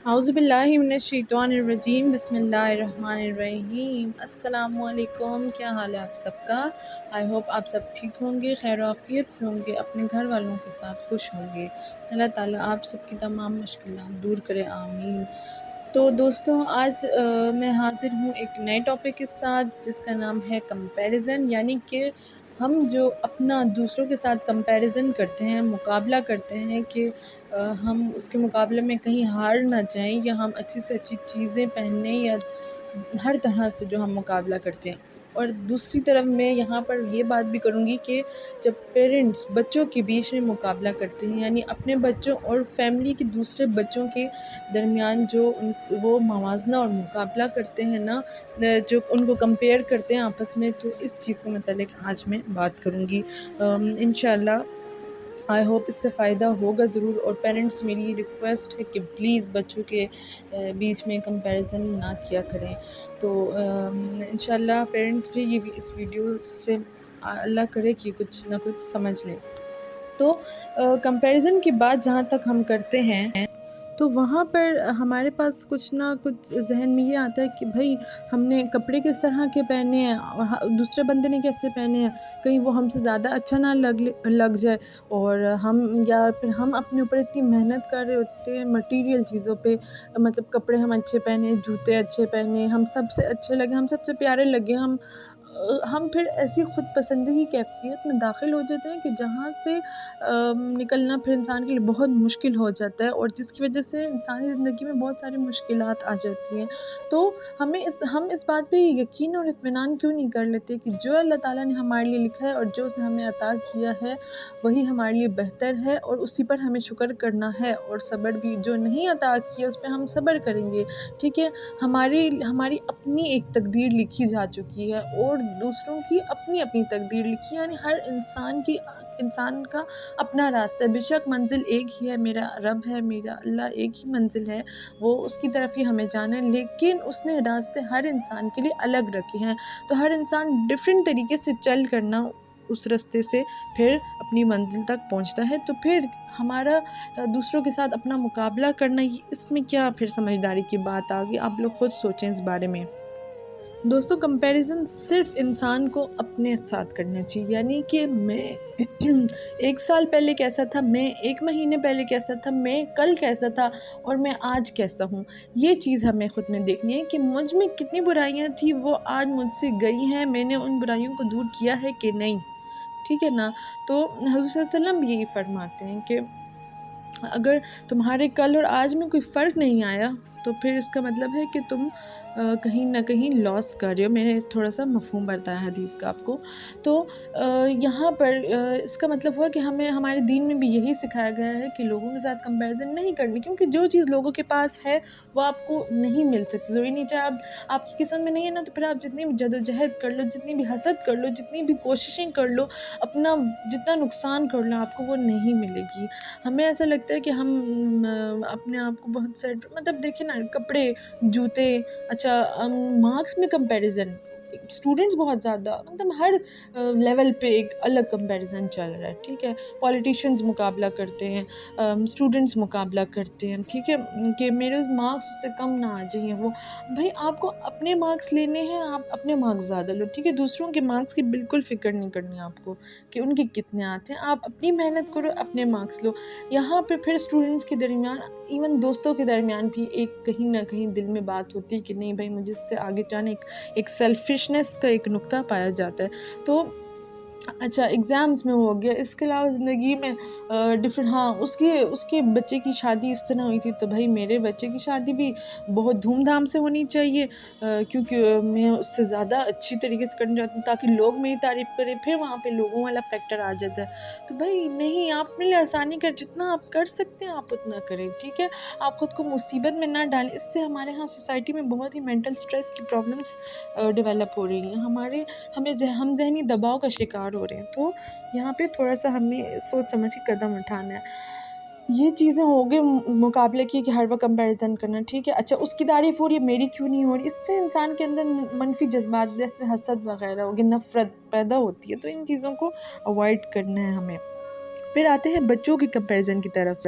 اعوذ باللہ من الشیطان الرجیم، بسم اللہ الرحمن الرحیم۔ السلام علیکم، کیا حال ہے آپ سب کا؟ آئی ہوپ آپ سب ٹھیک ہوں گے، خیر و عافیت سے ہوں گے، اپنے گھر والوں کے ساتھ خوش ہوں گے۔ اللہ تعالیٰ آپ سب کی تمام مشکلات دور کرے، آمین۔ تو دوستوں، آج میں حاضر ہوں ایک نئے ٹاپک کے ساتھ جس کا نام ہے کمپیریزن، یعنی کہ ہم جو اپنا دوسروں کے ساتھ کمپیریزن کرتے ہیں، مقابلہ کرتے ہیں کہ ہم اس کے مقابلے میں کہیں ہار نہ جائیں، یا ہم اچھی سے اچھی چیزیں پہنیں، یا ہر طرح سے جو ہم مقابلہ کرتے ہیں۔ اور دوسری طرف میں یہاں پر یہ بات بھی کروں گی کہ جب پیرنٹس بچوں کے بیچ میں مقابلہ کرتے ہیں، یعنی اپنے بچوں اور فیملی کے دوسرے بچوں کے درمیان جو وہ موازنہ اور مقابلہ کرتے ہیں نا، جو ان کو کمپیئر کرتے ہیں آپس میں، تو اس چیز کے متعلق آج میں بات کروں گی انشاءاللہ۔ آئی ہوپ اس سے فائدہ ہوگا ضرور، اور پیرنٹس میری یہ ریکویسٹ ہے کہ پلیز بچوں کے بیچ میں کمپیریزن نہ کیا کریں۔ تو انشاءاللہ پیرنٹس بھی یہ اس ویڈیو سے اللہ کرے کہ کچھ نہ کچھ سمجھ لیں۔ تو کمپیریزن کی بات جہاں تک ہم کرتے ہیں تو وہاں پر ہمارے پاس کچھ نہ کچھ ذہن میں یہ آتا ہے کہ بھائی ہم نے کپڑے کس طرح کے پہنے ہیں اور دوسرے بندے نے کیسے پہنے ہیں، کہیں وہ ہم سے زیادہ اچھا نہ لگ جائے، اور یا پھر ہم اپنے اوپر اتنی محنت کر رہے ہوتے ہیں مٹیریل چیزوں پہ، مطلب کپڑے ہم اچھے پہنے، جوتے اچھے پہنے، ہم سب سے اچھے لگے، ہم سب سے پیارے لگے، ہم پھر ایسی خود پسندی کی کیفیت میں داخل ہو جاتے ہیں کہ جہاں سے نکلنا پھر انسان کے لیے بہت مشکل ہو جاتا ہے، اور جس کی وجہ سے انسانی زندگی میں بہت ساری مشکلات آ جاتی ہیں۔ تو ہم اس بات پہ یقین اور اطمینان کیوں نہیں کر لیتے کہ جو اللہ تعالیٰ نے ہمارے لیے لکھا ہے اور جو اس نے ہمیں عطا کیا ہے وہی ہمارے لیے بہتر ہے، اور اسی پر ہمیں شکر کرنا ہے، اور صبر بھی جو نہیں عطا کیا اس پہ ہم صبر کریں گے، ٹھیک ہے۔ ہماری اپنی ایک تقدیر لکھی جا چکی ہے، اور دوسروں کی اپنی اپنی تقدیر لکھی ہے، یعنی ہر انسان کا اپنا راستہ ہے۔ بے شک منزل ایک ہی ہے، میرا رب ہے، میرا اللہ ایک ہی منزل ہے، وہ اس کی طرف ہی ہمیں جانا ہے، لیکن اس نے راستے ہر انسان کے لیے الگ رکھے ہیں، تو ہر انسان ڈیفرنٹ طریقے سے چل کرنا اس راستے سے پھر اپنی منزل تک پہنچتا ہے۔ تو پھر ہمارا دوسروں کے ساتھ اپنا مقابلہ کرنا، اس میں کیا پھر سمجھداری کی بات آ گئی؟ آپ لوگ خود سوچیں اس بارے میں۔ دوستوں، کمپیریزن صرف انسان کو اپنے ساتھ کرنا چاہیے، یعنی کہ میں 1 سال پہلے کیسا تھا، میں 1 مہینے پہلے کیسا تھا، میں کل کیسا تھا، اور میں آج کیسا ہوں، یہ چیز ہمیں خود میں دیکھنی ہے کہ مجھ میں کتنی برائیاں تھیں، وہ آج مجھ سے گئی ہیں، میں نے ان برائیوں کو دور کیا ہے کہ نہیں، ٹھیک ہے نا۔ تو حضور صلی اللہ علیہ وسلم بھی یہی فرماتے ہیں کہ اگر تمہارے کل اور آج میں کوئی فرق نہیں آیا تو پھر اس کا مطلب ہے کہ تم کہیں نہ کہیں لاس کر رہے ہو۔ میں نے تھوڑا سا مفہوم بتایا حدیث کا آپ کو۔ تو یہاں پر اس کا مطلب ہوا کہ ہمارے دین میں بھی یہی سکھایا گیا ہے کہ لوگوں کے ساتھ کمپیریزن نہیں کرنی، کیونکہ جو چیز لوگوں کے پاس ہے وہ آپ کو نہیں مل سکتی، ضروری نہیں چاہے آپ کی قسم میں نہیں ہے نا، تو پھر آپ جتنی بھی جدوجہد کر لو، جتنی بھی حسد کر لو، جتنی بھی کوششیں کر لو، اپنا جتنا نقصان کر لو، آپ کو وہ نہیں ملے گی۔ ہمیں ایسا لگتا ہے کہ ہم اپنے آپ کو بہت سیٹ، مطلب دیکھیں نا، کپڑے، جوتے، اچھا مارکس میں کمپیریزن، اسٹوڈنٹس بہت زیادہ، مطلب ہر لیول پہ ایک الگ کمپیریزن چل رہا ہے، ٹھیک ہے۔ پولیٹیشینز مقابلہ کرتے ہیں، اسٹوڈنٹس مقابلہ کرتے ہیں، ٹھیک ہے، کہ میرے مارکس سے کم نہ آ جائیں۔ وہ بھائی آپ کو اپنے مارکس لینے ہیں، آپ اپنے مارکس زیادہ لو، ٹھیک ہے، دوسروں کے مارکس کی بالکل فکر نہیں کرنی آپ کو کہ ان کے کتنے آتے ہیں، آپ اپنی محنت کرو، اپنے مارکس لو۔ یہاں پہ پھر اسٹوڈنٹس کے درمیان، ایون دوستوں کے درمیان بھی ایک کہیں نہ کہیں دل میں بات ہوتی ہے کہ نہیں بھائی مجھے اس سے آگے جانے، ایک سیلفشنس کا ایک نقطہ پایا جاتا ہے۔ تو اچھا ایگزامز میں ہو گیا، اس کے علاوہ زندگی میں ڈفرینٹ، ہاں اس کے بچے کی شادی اس طرح ہوئی تھی تو بھائی میرے بچے کی شادی بھی بہت دھوم دھام سے ہونی چاہیے، کیونکہ میں اس سے زیادہ اچھی طریقے سے کرنا چاہتی ہوں تاکہ لوگ میری تعریف کریں، پھر وہاں پہ لوگوں والا فیکٹر آ جاتا ہے۔ تو بھائی نہیں، آپ اپنے لیے آسانی کر، جتنا آپ کر سکتے ہیں آپ اتنا کریں، ٹھیک ہے۔ آپ خود کو مصیبت میں نہ ڈالیں، اس سے ہمارے ہاں سوسائٹی میں بہت ہی مینٹل سٹریس کی پرابلمس ڈیولپ ہو رہی ہیں، ہم ذہنی دباؤ کا شکار ہو رہے ہیں۔ تو یہاں پہ تھوڑا سا ہمیں سوچ سمجھ کے قدم اٹھانا ہے۔ یہ چیزیں ہو گئے مقابلے کی کہ ہر وقت کمپیریزن کرنا، ٹھیک ہے۔ اچھا اس کی تعریف ہو رہی ہے، میری کیوں نہیں ہو رہی، اس سے انسان کے اندر منفی جذبات جیسے حسد وغیرہ ہو گیا، نفرت پیدا ہوتی ہے، تو ان چیزوں کو اوائڈ کرنا ہے ہمیں۔ پھر آتے ہیں بچوں کی کمپیریزن کی طرف۔